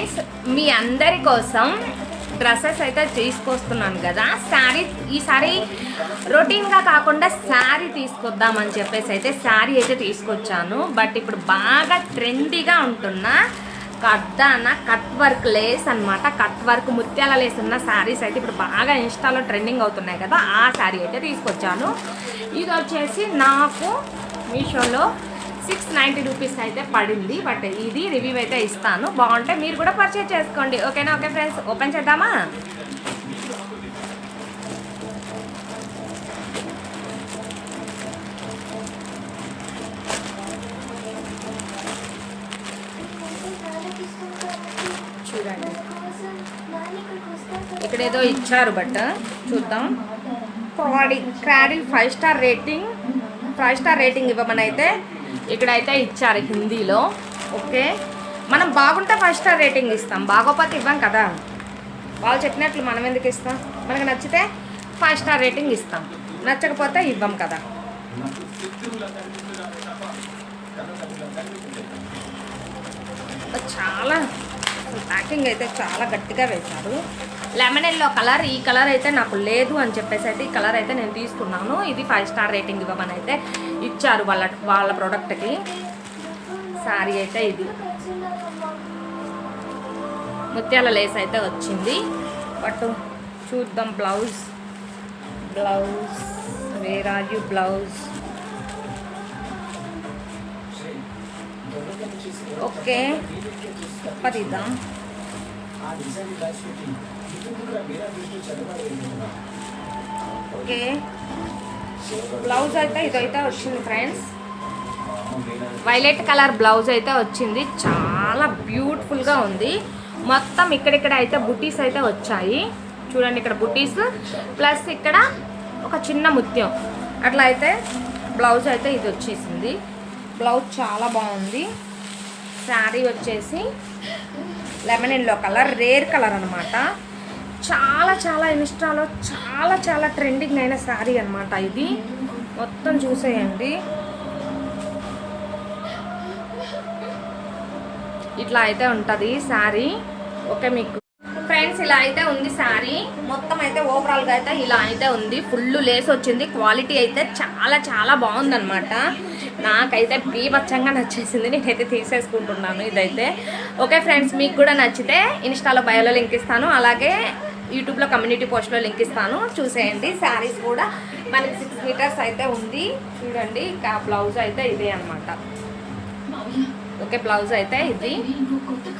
Friends మీ అందరి కోసం dresses అయితే తీసుకొస్తున్నాను కదా. శారీ ఈసారి రొటీన్గా కాకుండా శారీ తీసుకొద్దామని చెప్పేసి అయితే శారీ అయితే తీసుకొచ్చాను. బట్ ఇప్పుడు బాగా ట్రెండీగా ఉంటున్న కట్ వర్క్ లేస్ అనమాట. కట్ వర్క్ ముత్యాల లేస్ ఉన్న శారీస్ అయితే ఇప్పుడు బాగా ఇన్స్టాలో ట్రెండింగ్ అవుతున్నాయి కదా. ఆ శారీ అయితే తీసుకొచ్చాను. ఇది వచ్చేసి నాకు మీషోలో 690 రూపీస్ అయితే పడింది. బట్ ఇది రివ్యూ అయితే ఇస్తాను, బాగుంటే మీరు కూడా పర్చేజ్ చేసుకోండి. ఓకేనా? ఓకే ఫ్రెండ్స్, ఓపెన్ చేద్దామా? చూడండి, ఇక్కడ ఏదో ఇచ్చారు బట్ చూద్దాం. క్రాడిల్ 5 స్టార్ రేటింగ్ ఇవ్వమని అయితే ఇక్కడైతే ఇచ్చారు హిందీలో. ఓకే, మనం బాగుంటే 5 స్టార్ రేటింగ్ ఇస్తాం, బాగోపోతే ఇవ్వం కదా. వాళ్ళు చెప్పినట్లు మనం ఎందుకు ఇస్తాం? మనకు నచ్చితే 5 స్టార్ రేటింగ్ ఇస్తాం, నచ్చకపోతే ఇవ్వం కదా. చాలా ప్యాకింగ్ అయితే చాలా గట్టిగా వేశారు. లెమన్ ఎల్లో కలర్, ఈ కలర్ అయితే నాకు లేదు అని చెప్పేసి అయితే ఈ కలర్ అయితే నేను తీసుకున్నాను. ఇది 5 స్టార్ రేటింగ్ ఇవ్వమని అయితే ఇచ్చారు వాళ్ళ ప్రోడక్ట్కి. శారీ అయితే ఇది ముత్యాల లేస్ అయితే వచ్చింది. బట్ చూద్దాం. Blouse where are you blouse. Okay, పదిద్దాం. ఓకే, బ్లౌజ్ అయితే ఇదైతే వచ్చింది ఫ్రెండ్స్. వైలెట్ కలర్ బ్లౌజ్ అయితే వచ్చింది. చాలా బ్యూటిఫుల్గా ఉంది. మొత్తం ఇక్కడిక్కడ అయితే బుటీస్ అయితే వచ్చాయి. చూడండి, ఇక్కడ బుటీస్ ప్లస్ ఇక్కడ ఒక చిన్న ముత్యం అట్లా అయితే బ్లౌజ్ అయితే ఇది వచ్చేసింది. బ్లౌజ్ చాలా బాగుంది. శారీ వచ్చేసి lemon yellow colour, rare colour అనమాట. చాలా ఇన్స్టాలో చాలా ట్రెండింగ్ అయిన శారీ అనమాట ఇది. మొత్తం చూసేయండి, ఇట్లా అయితే ఉంటుంది శారీ. ఓకే మీకు ఫ్రెండ్స్, ఇలా అయితే ఉంది శారీ. మొత్తం అయితే ఓవరాల్గా అయితే ఇలా అయితే ఉంది. ఫుల్ లేస్ వచ్చింది. క్వాలిటీ అయితే చాలా బాగుందన్నమాట. నాకైతే బీభత్సంగా నచ్చేసింది. నేనైతే తీసేసుకుంటున్నాను ఇదైతే. ఓకే ఫ్రెండ్స్, మీకు కూడా నచ్చితే ఇన్స్టాలో బయోలో లింక్ ఇస్తాను, అలాగే యూట్యూబ్లో కమ్యూనిటీ పోస్ట్లో లింక్ ఇస్తాను, చూసేయండి. శారీస్ కూడా మనకి 6 మీటర్స్ అయితే ఉంది. చూడండి, బ్లౌజ్ అయితే ఇదే అనమాట. ఓకే, బ్లౌజ్ అయితే ఇది.